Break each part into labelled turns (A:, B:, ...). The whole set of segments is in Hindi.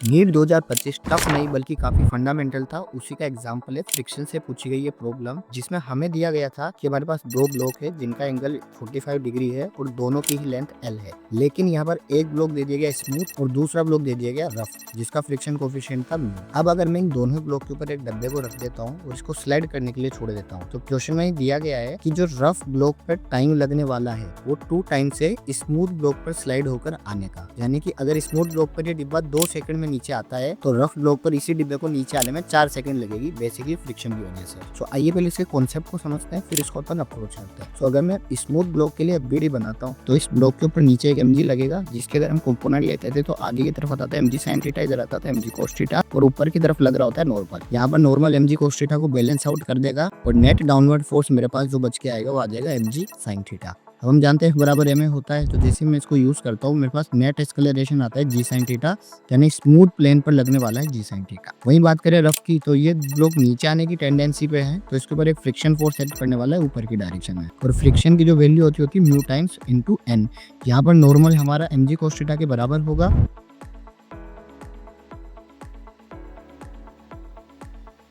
A: नीट 2025 टफ नहीं बल्कि काफी फंडामेंटल था। उसी का एग्जाम्पल है फ्रिक्शन से पूछी गई ये प्रॉब्लम, जिसमें हमें दिया गया था कि हमारे पास दो ब्लॉक है जिनका एंगल 45 डिग्री है और दोनों की ही लेंथ L है। लेकिन यहाँ पर एक ब्लॉक दे दिया गया स्मूथ और दूसरा ब्लॉक दे दिया गया रफ, जिसका फ्रिक्शन कोफिशिएंट था म्यू। अब अगर मैं इन दोनों ब्लॉक के ऊपर एक डब्बे को रख देता हूँ और इसको स्लाइड करने के लिए छोड़ देता हूँ, तो क्वेश्चन में दिया गया है कि जो रफ ब्लॉक पर टाइम लगने वाला है वो 2 टाइम से स्मूथ ब्लॉक पर स्लाइड होकर आने का। यानी कि अगर स्मूथ ब्लॉक पर ये डिब्बा 2 सेकंड में नीचे आता है तो रफ ब्लॉक पर इसी डिब्बे को नीचे आने में 4 सेकंड लगेगी, बेसिकली फ्रिक्शन की वजह से। सो आइए पहले इसके कॉन्सेप्ट को समझते हैं, फिर इसको अपन अप्रोच करते हैं। सो अगर मैं स्मूथ ब्लॉक के लिए बीडी बनाता हूँ तो इस ब्लॉक के ऊपर नीचे एक mg लगेगा, जिसके अगर हम कंपोनेंट लेते थे तो आगे की तरफ आता था mg sin थीटा, इधर आता था mg cos थीटा और ऊपर की तरफ लग रहा होता है नॉर्मल। यहाँ पर नॉर्मल mg cos थीटा को बैलेंस आउट कर देगा और नेट डाउनवर्ड फोर्स मेरे पास जो बच के आएगा वो आ जाएगा mg sin थीटा। अब हम जानते हैं बराबर एम होता है, तो जैसे मैं इसको यूज करता हूँ मेरे पास नेट एक्सेलरेशन आता है जी साइन थीटा, यानी स्मूथ प्लेन पर लगने वाला है जी साइन थीटा। वहीं बात करें रफ की, तो ये ब्लॉक नीचे आने की टेंडेंसी पे है, तो इसके ऊपर एक फ्रिक्शन फोर्स सेट करने वाला है ऊपर की डायरेक्शन में, और फ्रिक्शन की जो वैल्यू होती है म्यू टाइम्स इंटू एन। यहाँ पर नॉर्मल हमारा mg cos थीटा के बराबर होगा,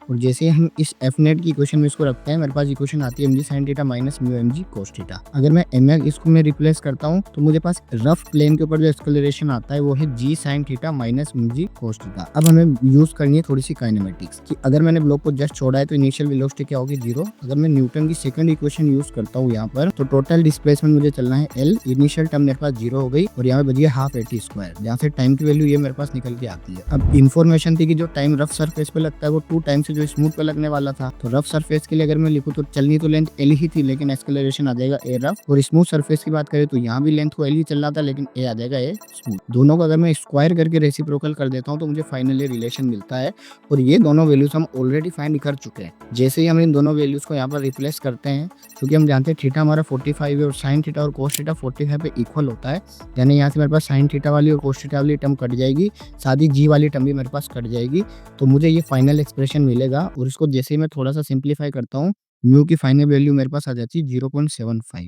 A: और जैसे हम इस एफ नेट की इक्वेशन में इसको रखते हैं मेरे पास इक्वेशन आती है mg sin theta minus mu mg cos theta. अगर मैं mg इसको मैं रिप्लेस करता हूँ तो मुझे पास रफ प्लेन के ऊपर जो एक्सेलरेशन आता है वो है g sin theta minus mg cos theta. अब हमें यूज करनी है थोड़ी सी काइनेमेटिक्स कि अगर मैंने ब्लॉक को जस्ट छोड़ा है तो इनिशियल वेलोसिटी क्या होगी, 0। अगर मैं न्यूटन की सेकंड इक्वेशन यूज करता हूँ यहाँ पर, तो टोटल डिस्प्लेसमेंट मुझे चलना है L। इनिशियल टर्म मेरे पास 0 हो गई और यहाँ पे बची है हाफ AT स्क्वायर, जहाँ से टाइम की वैल्यू ये मेरे पास निकल के आती है। अब इन्फॉर्मेशन थी कि जो टाइम रफ सरफेस पे लगता है वो 2 टाइम से जो स्मूथ पे लगने वाला था, तो रफ सरफेस के लिए अगर मैं लिखूं तो चलनी तो लेंथ L ही थी, लेकिन एक्सेलरेशन आ जाएगा A रफ। और स्मूथ सरफेस की बात करें तो यहाँ भी लेंथ को L ही चलना था, लेकिन A आ जाएगा A स्मूथ। दोनों को अगर मैं स्क्वायर करके रेसिप्रोकल कर देता हूँ तो मुझे फाइनली रिलेशन मिलता है, और ये दोनों वैल्यूज हम ऑलरेडी फाइंड कर चुके हैं। जैसे ही हम इन दोनों वैल्यूज को यहाँ पर रिप्लेस करते हैं, क्योंकि हम जानते हैं थीटा हमारा 45 है और साइन थीटा और कोस थीटा 45 पे इक्वल होता है, यानी यहाँ से मेरे पास साइन थीटा वाली और कोस थीटा वाली टर्म कट जाएगी, साथ ही जी वाली टर्म भी मेरे पास कट जाएगी, तो मुझे ये फाइनल एक्सप्रेशन मिलेगा। और इसको जैसे ही मैं थोड़ा सा सिंप्लीफाई करता हूँ, म्यू की फाइनल वैल्यू मेरे पास आ जाती है 0.75।